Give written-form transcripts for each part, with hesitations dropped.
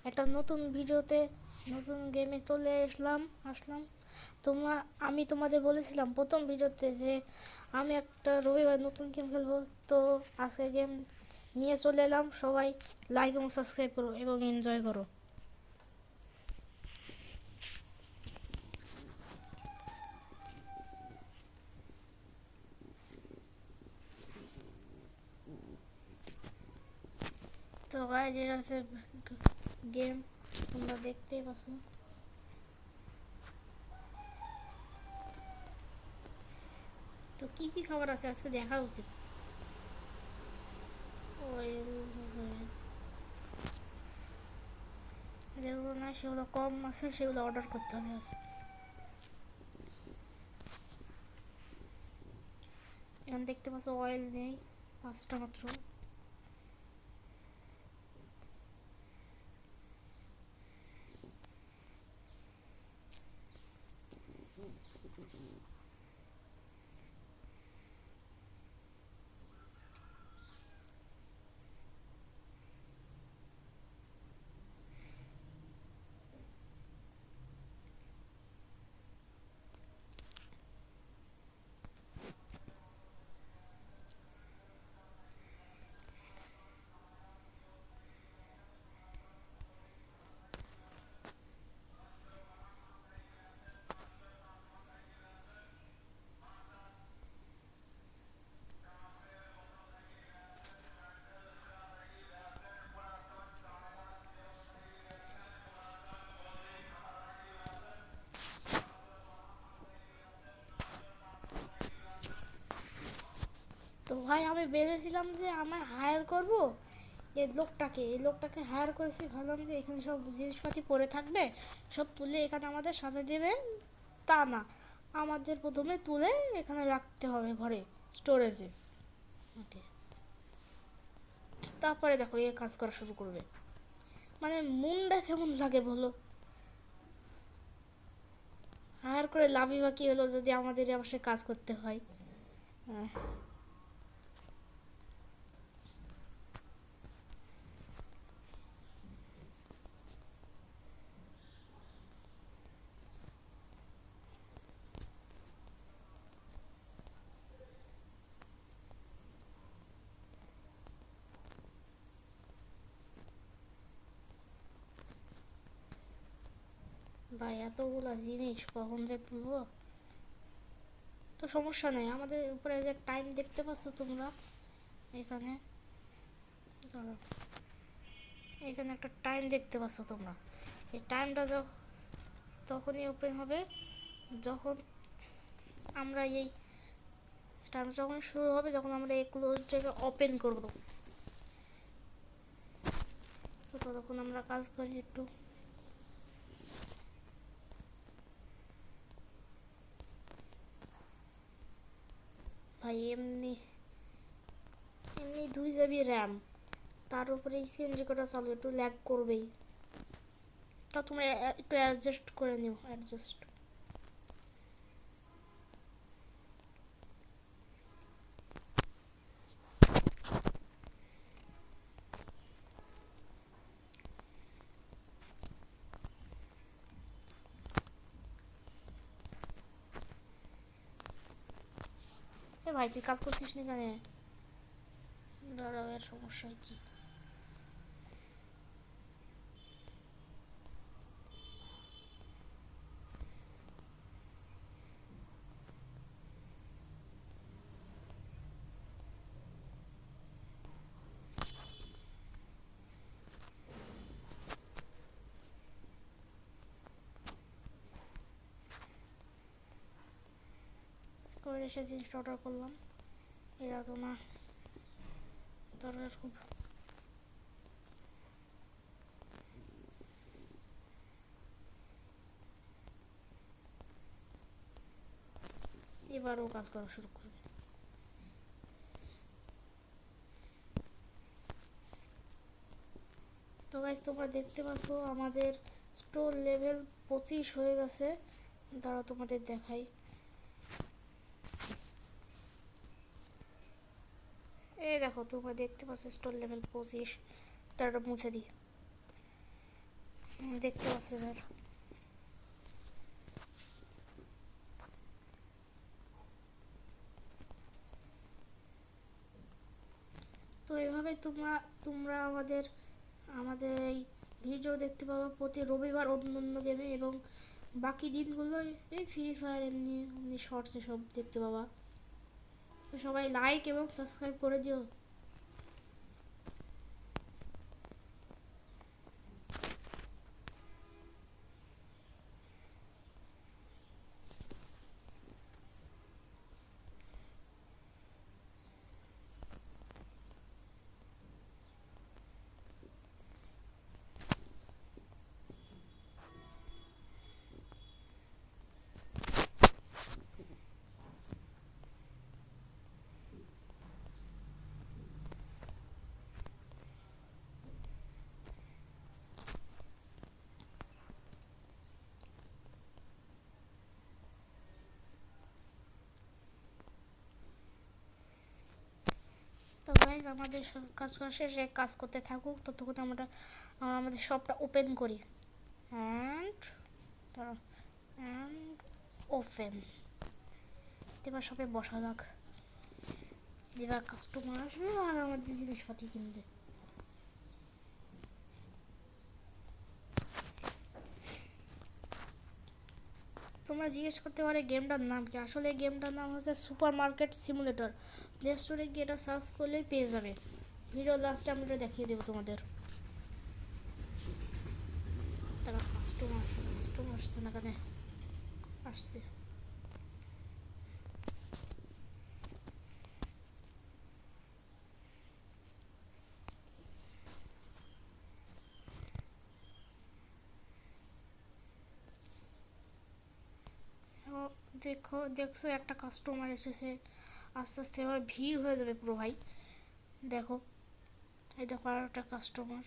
একটা নতুন ভিডিওতে নতুন গেমে চলে আসলাম। আমি তোমাদের বলেছিলাম প্রথম ভিডিওতে যে আমি একটা রবিবার নতুন গেম খেলবো। তো আজকে গেম নিয়ে চলে এলাম। সবাই লাইক এবং সাবস্ক্রাইব করো এবং এনজয় করো। তো গাইজ, এটা হচ্ছে গেম, তোমরা দেখতেই পাচ্ছ। তো কি কি খাবার আছে আজকে দেখা উচিত। অয়েল, যেগুলো না সেগুলো কম আছে, সেগুলো অর্ডার করতে হবে। আছে এখানে দেখতে পাচ্ছ অয়েল নেই, 5টা মাত্র। তো ভাই, আমি ভেবেছিলাম যে আমার হায়ার করব এই লোকটাকে হায়ার করেছি। ভাবলাম যে এখানে সব জিনিসপাতি পড়ে থাকবে, সব তুলে এখানে আমাদের সাজিয়ে দেবে। তা না, আমাদের প্রথমে তুলে এখানে রাখতে হবে ঘরে, স্টোরেজে। ওকে, তারপরে দেখো এ কাজ করা শুরু করবে। মানে মনটা কেমন লাগে বলো। হায়ার করে লাভই বা কি হলো যদি আমাদের অবশ্যই কাজ করতে হয়। আহ, ভাই এতগুলা জিনিস কখন যে তুলবো। তো সমস্যা নেই, আমাদের উপরে যে টাইম দেখতে পাচ্ছ তোমরা, এখানে ধরো, এখানে একটা টাইম দেখতে পাচ্ছ তোমরা। এই টাইমটা তখনই ওপেন হবে যখন আমরা এই টাইম যখন শুরু হবে, যখন আমরা এই ক্লোজটাকে ওপেন করব। তো ততক্ষণ আমরা কাজ করি একটু। ভাই এমনি এমনি 2 GB র্যাম, তার উপরে স্ক্রিন রেকর্ডার চালু, একটু ল্যাগ করবেই। তা তোমরা একটু অ্যাডজাস্ট করে নিও, অ্যাডজাস্ট। এ ভাই, তুই কাজ করছিস না কেন? দাঁড়াও, এর সমস্যা হচ্ছে। করে এসে জিনিসটা অর্ডার করলাম, এরা তো না দরকার খুব। এবারও কাজ করা শুরু করবে। তো গাইজ, তোমরা দেখতে পাচ্ছ আমাদের স্টোর লেভেল 25 হয়ে গেছে। দাঁড়া তোমাদের দেখাই। এই দেখো, তোমরা দেখতে পাচ্ছ স্টোর লেভেল 25। তারটা মুছে দিই। দেখতে পাচ্ছি স্যার। তো এভাবে তোমরা তোমরা আমাদের আমাদের এই ভিডিও দেখতে পাবো প্রতি রবিবার অন্য অন্য গেমে, এবং বাকি দিনগুলো এই ফ্রি ফায়ার এমনি এমনি শর্টসে সব দেখতে পাবা। তো সবাই লাইক এবং সাবস্ক্রাইব করে দিও। তো গাইজ আমাদের সব কাজ করা শেষে কাজ করতে থাকুক, ততক্ষণ আমরা আমাদের শপটা ওপেন করি। And and open. এবার শপে বসা যাক, এবার কাস্টমার আসবে আর আমাদের জিনিসপাতি কিনবে। তোমরা জিজ্ঞেস করতে পারে গেমটার নাম কি। আসলে গেমটার নাম হচ্ছে সুপার মার্কেট সিমুলেটর। প্লে স্টোরে গিয়ে এটা সার্চ করলেই পেয়ে যাবে। ভিডিও লাস্টে আমি এটা দেখিয়ে দেবো তোমাদের। তারা কাস্টমার আসছে না, কেন আসছে। দেখছো একটা কাস্টমার এসেছে, আস্তে আস্তে এবার ভিড় হয়ে যাবে পুরো ভাই। দেখো, এই দেখো আর একটা কাস্টমার।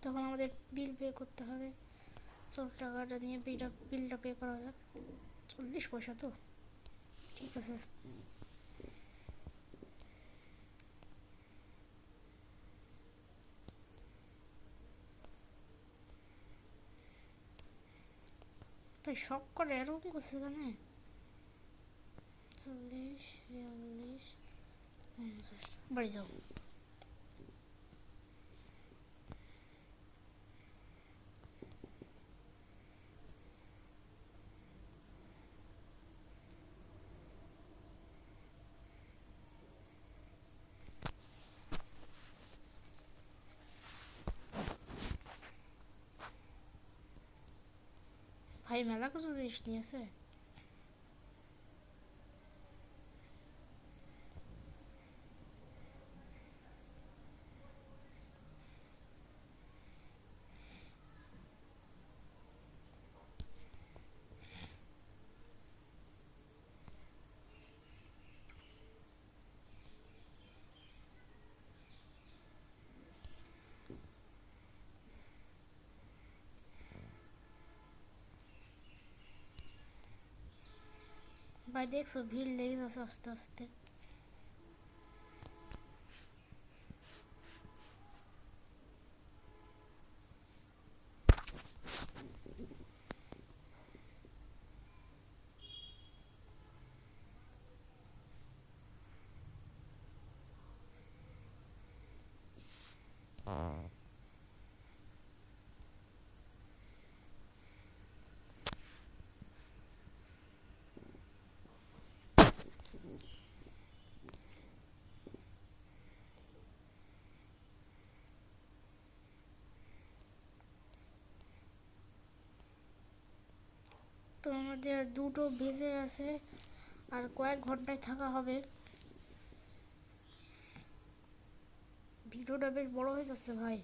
তখন আমাদের বিল পে করতে হবে। চল টাকাটা নিয়ে বিলটা পে করা যাক। 40 পয়সা তো ঠিক আছে। ভাই শখ করে এরকম করছে এখানে। 40, 46, 50। বাড়ি যাও। ভাই মেলা কিছু জিনিস নিয়েছে। ভাই দেখছো ভিড় লেগে যাচ্ছে আস্তে আস্তে। তো আমাদের 2টো বেজে গেছে, আর কয়েক ঘন্টায় থাকা হবে। ভিডিওটা বেশ বড় হয়ে যাচ্ছে ভাই।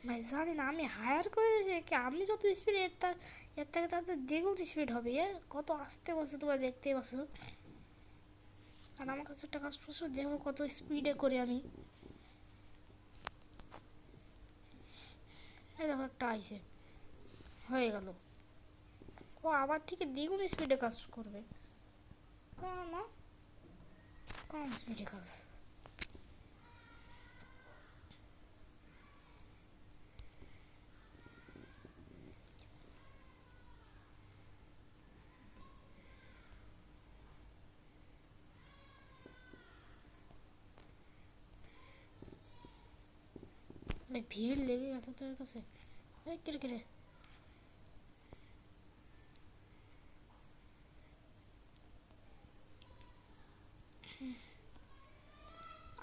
ভাই জানি না, আমি হায়ার করে দিয়েছি কি, আমি যত স্পিড এর থেকে তাদের দ্বিগুণ স্পিড হবে। এ কত আস্তে করছে তোমরা দেখতেই পাচ্ছ। আর আমার কাছে একটা কাজ করছো, দেখো কত স্পিডে করে আমি এই দেখো একটা আইসে, হয়ে গেল। ও আমার থেকে দ্বিগুণ স্পিডে কাজ করবে, তা না কম স্পিডে কাজ। ভাই ভিড় লেগে গেছে তোর কাছে, এই কিরে কিরে।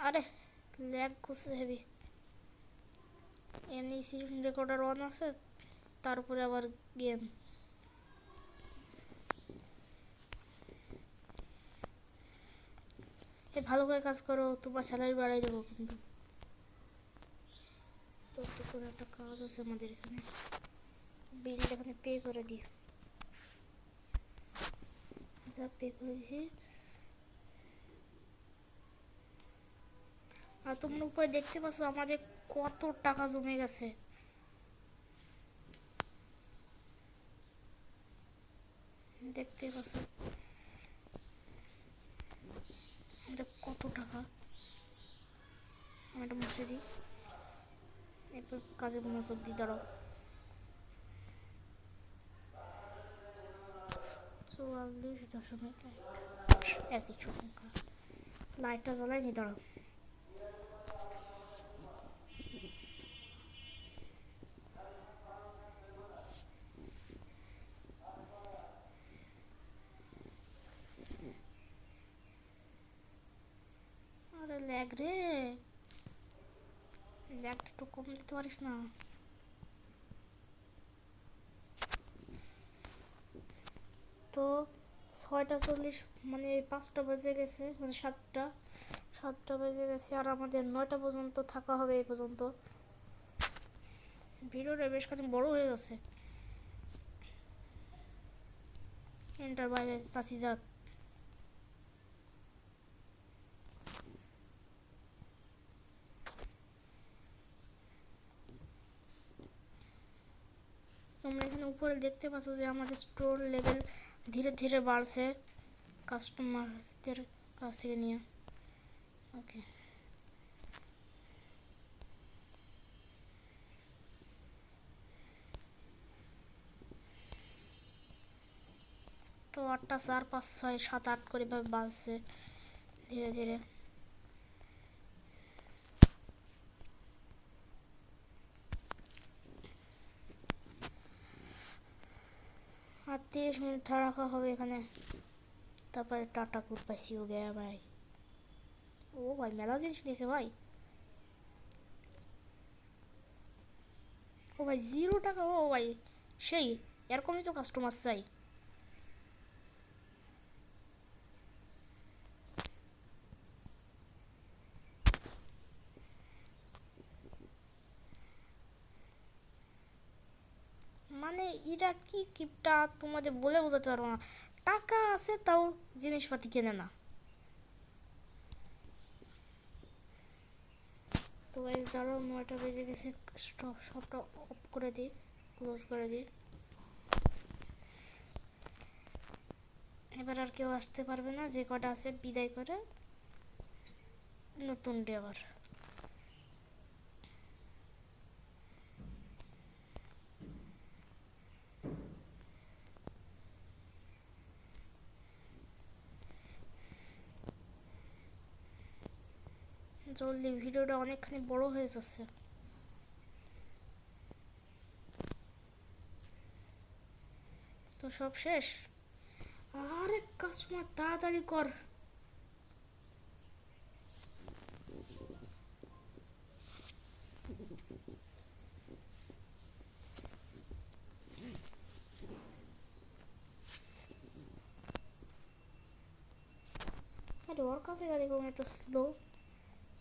আরে ল্যাগ করছে হেভি, এমনি স্ক্রিন রেকর্ডার অন আছে, তার উপরে আবার গেম। এ ভালো করে কাজ করো, তোমার স্যালারি বাড়াই দেবো কিন্তু। তো করে একটা কাজ আছে আমাদের এখানে, বিলটা এখানে পে করে দিই। যা পে করে দিছি। আর তোমরা উপরে দেখতে পাচ্ছ আমাদের কত টাকা জমে গেছে। দেখতে পাচ্ছ আমাদের কত টাকা। আমি এটা মুছে দিই, এরপর কাজে মনোযোগ দিই। দাঁড়াও, 44.1 একই সংখ্যা। লাইটটা জ্বালাই নি, দাঁড়াও। আরে ল্যাগ রে, ল্যাগটা একটু কম দিতে পারিস না? তো 6:40 মানে 5টা বেজে গেছে, মানে 7টা বেজে গেছে, আর আমাদের 9টা পর্যন্ত থাকা হবে। এই পর্যন্ত ভিডিওটা বেশ খানিক বড় হয়ে গেছে। এন্টার বাইরে চাষি যাক। তোমরা এখানে উপরে দেখতে পাচ্ছ যে আমাদের স্টোর লেভেল ধীরে ধীরে বাড়ছে কাস্টমারদের কাছ থেকে নিয়ে। ওকে, তো 8টা 4 5 6 7 8 করে ভাবে বাড়ছে ধীরে ধীরে। আর 30 মিনিট রাখা হবে এখানে, তারপরে tata good bye, see you গেয়া ভাই। ও ভাই মেলা জিনিস নিয়েছে ভাই। ও ভাই 0 টাকা, ও ভাই সেই এরকমই তো কাস্টমার চাই। মানে এরা কি কিপটা তোমাদের বলে বোঝাতে পারবো না। টাকা আছে তাও জিনিসপাতি কেনে না। তো গাইস দাঁড়াও, 9টা বেজে গেছে, সবটা অফ করে দিই, ক্লোজ করে দিই। এবার আর কেউ আসতে পারবে না, যে কটা আছে বিদায় করে নতুন ডে আবার। জলদি, ভিডিওটা অনেকখানি বড় হয়ে যাচ্ছে। তো সব শেষ। আরে কাস্টমার তাড়াতাড়ি কর। আরে ওর কাছে গাড়ি কম এত স্লো,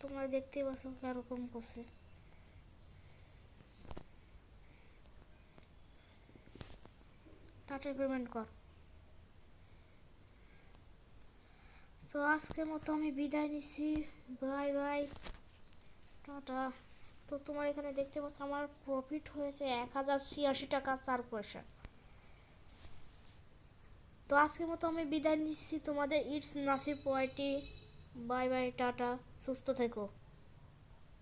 তোমরা দেখতেই পাচ্ছ কেরকম করছে। তাড়াতাড়ি পেমেন্ট কর। তো আজকের মতো আমি বিদায় নিচ্ছি, বাই বাই, টাটা। তো তোমার এখানে দেখতে পাচ্ছ আমার প্রফিট হয়েছে 1086 টাকা 4 পয়সা। তো আজকের মতো আমি বিদায় নিচ্ছি তোমাদের। ইটস নাসিব ওয়াইটি। বাই বাই, টাটা, সুস্থ থেকো।